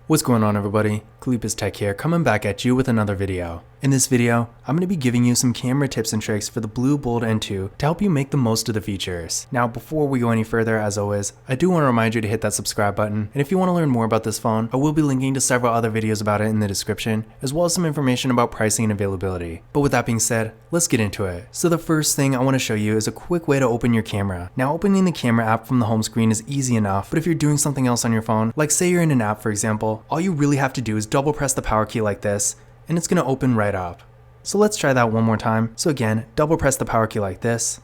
What's going on, everybody? Kalip's Tech here, coming back at you with another video. In this video, I'm going to be giving you some camera tips and tricks for the BLU Bold N2 to help you make the most of the features. Now, before we go any further, as always, I do want to remind you to hit that subscribe button, and if you want to learn more about this phone, I will be linking to several other videos about it in the description, as well as some information about pricing and availability. But with that being said, let's get into it. So the first thing I want to show you is a quick way to open your camera. Now, opening the camera app from the home screen is easy enough, but if you're doing something else on your phone, like say you're in an app for example, all you really have to do is double press the power key like this, and it's going to open right up. So let's try that one more time. So again, double press the power key like this,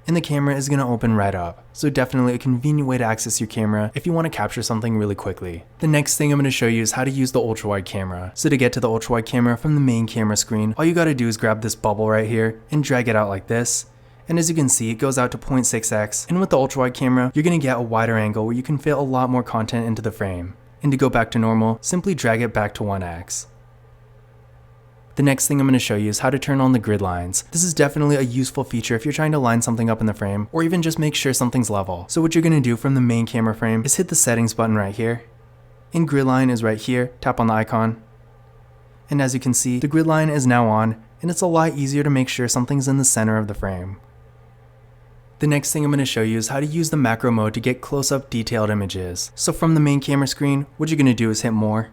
and the camera is going to open right up. So definitely a convenient way to access your camera if you want to capture something really quickly. The next thing I'm going to show you is how to use the ultra wide camera. So to get to the ultra wide camera from the main camera screen, all you got to do is grab this bubble right here and drag it out like this. And as you can see, it goes out to 0.6x, and with the ultra wide camera, you're going to get a wider angle where you can fit a lot more content into the frame. And to go back to normal, simply drag it back to 1x. The next thing I'm going to show you is how to turn on the grid lines. This is definitely a useful feature if you're trying to line something up in the frame, or even just make sure something's level. So what you're going to do from the main camera frame is hit the settings button right here, and grid line is right here, tap on the icon. And as you can see, the grid line is now on, and it's a lot easier to make sure something's in the center of the frame. The next thing I'm going to show you is how to use the macro mode to get close-up detailed images. So from the main camera screen, what you're going to do is hit more,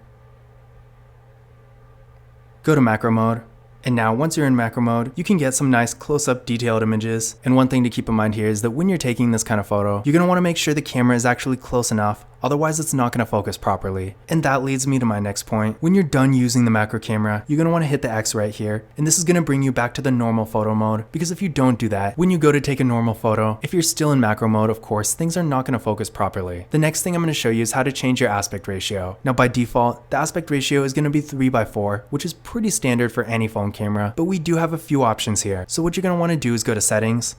go to macro mode, and now once you're in macro mode, you can get some nice close-up detailed images. And one thing to keep in mind here is that when you're taking this kind of photo, you're going to want to make sure the camera is actually close enough, otherwise it's not going to focus properly. And that leads me to my next point. When you're done using the macro camera, you're going to want to hit the X right here, and this is going to bring you back to the normal photo mode, because if you don't do that, when you go to take a normal photo, if you're still in macro mode, of course, things are not going to focus properly. The next thing I'm going to show you is how to change your aspect ratio. Now by default, the aspect ratio is going to be 3:4, which is pretty standard for any phone camera, but we do have a few options here. So what you're going to want to do is go to settings,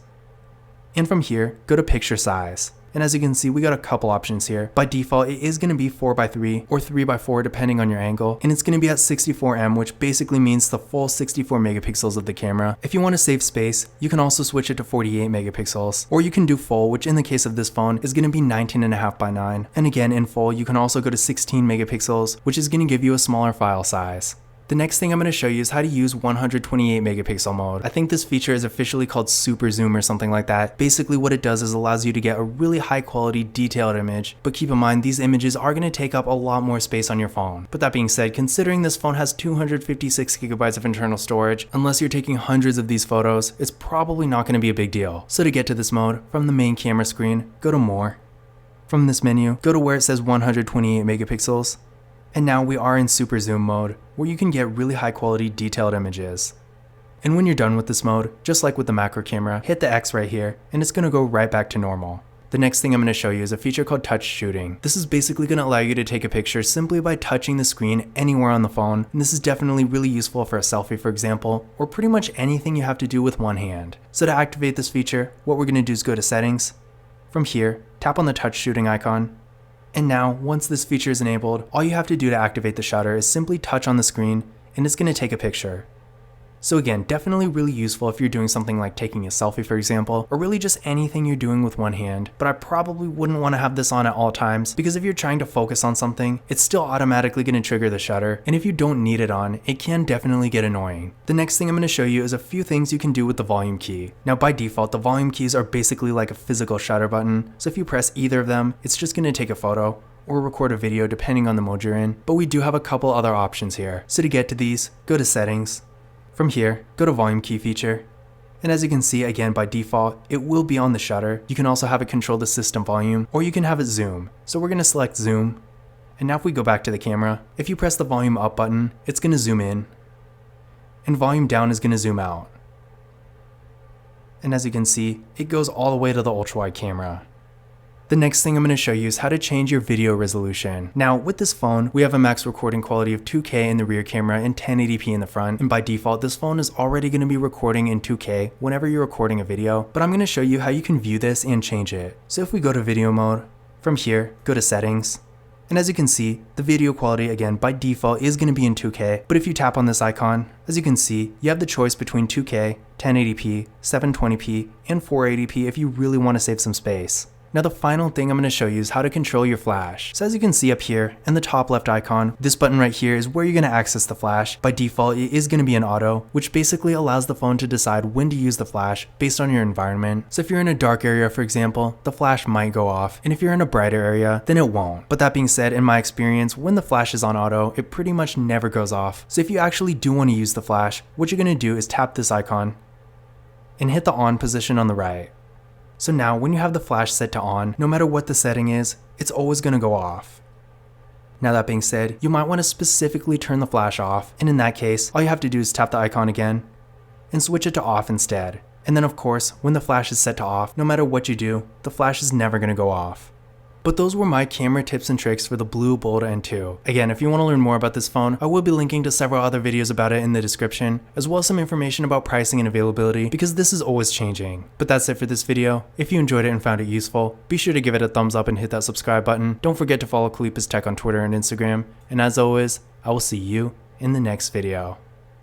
and from here, go to picture size. And as you can see, we got a couple options here. By default, it is going to be 4:3 or 3:4 depending on your angle, and it's going to be at 64M, which basically means the full 64 megapixels of the camera. If you want to save space, you can also switch it to 48 megapixels, or you can do full, which in the case of this phone is going to be 19.5:9. And again, in full, you can also go to 16 megapixels, which is going to give you a smaller file size. The next thing I'm going to show you is how to use 128 megapixel mode. I think this feature is officially called super zoom or something like that. Basically what it does is allows you to get a really high quality detailed image, but keep in mind these images are going to take up a lot more space on your phone. But that being said, considering this phone has 256 gigabytes of internal storage, unless you're taking hundreds of these photos, it's probably not going to be a big deal. So to get to this mode, from the main camera screen, go to more. From this menu, go to where it says 128 megapixels. And now we are in super zoom mode, where you can get really high quality detailed images. And when you're done with this mode, just like with the macro camera, hit the X right here, and it's going to go right back to normal. The next thing I'm going to show you is a feature called touch shooting. This is basically going to allow you to take a picture simply by touching the screen anywhere on the phone, and this is definitely really useful for a selfie, for example, or pretty much anything you have to do with one hand. So to activate this feature, what we're going to do is go to settings. From here, tap on the touch shooting icon. And now, once this feature is enabled, all you have to do to activate the shutter is simply touch on the screen, and it's going to take a picture. So again, definitely really useful if you're doing something like taking a selfie, for example, or really just anything you're doing with one hand. But I probably wouldn't want to have this on at all times, because if you're trying to focus on something, it's still automatically going to trigger the shutter, and if you don't need it on, it can definitely get annoying. The next thing I'm going to show you is a few things you can do with the volume key. Now by default, the volume keys are basically like a physical shutter button, so if you press either of them, it's just going to take a photo, or record a video depending on the mode you're in, but we do have a couple other options here. So to get to these, go to settings. From here, go to volume key feature. And as you can see, again by default, it will be on the shutter. You can also have it control the system volume, or you can have it zoom. So we're going to select zoom. And now if we go back to the camera, if you press the volume up button, it's going to zoom in. And volume down is going to zoom out. And as you can see, it goes all the way to the ultra wide camera. The next thing I'm going to show you is how to change your video resolution. Now with this phone, we have a max recording quality of 2K in the rear camera and 1080p in the front, and by default this phone is already going to be recording in 2K whenever you're recording a video, but I'm going to show you how you can view this and change it. So if we go to video mode, from here, go to settings, and as you can see, the video quality again by default is going to be in 2K, but if you tap on this icon, as you can see, you have the choice between 2K, 1080p, 720p, and 480p if you really want to save some space. Now the final thing I'm going to show you is how to control your flash. So as you can see up here in the top left icon, this button right here is where you're going to access the flash. By default, it is going to be an auto, which basically allows the phone to decide when to use the flash based on your environment. So if you're in a dark area, for example, the flash might go off, and if you're in a brighter area, then it won't. But that being said, in my experience, when the flash is on auto, it pretty much never goes off. So if you actually do want to use the flash, what you're going to do is tap this icon and hit the on position on the right. So now when you have the flash set to on, no matter what the setting is, it's always going to go off. Now that being said, you might want to specifically turn the flash off, and in that case, all you have to do is tap the icon again and switch it to off instead. And then of course, when the flash is set to off, no matter what you do, the flash is never going to go off. But those were my camera tips and tricks for the BLU Bold N2. Again, if you want to learn more about this phone, I will be linking to several other videos about it in the description, as well as some information about pricing and availability, because this is always changing. But that's it for this video. If you enjoyed it and found it useful, be sure to give it a thumbs up and hit that subscribe button. Don't forget to follow Khalipa's Tech on Twitter and Instagram, and as always, I will see you in the next video.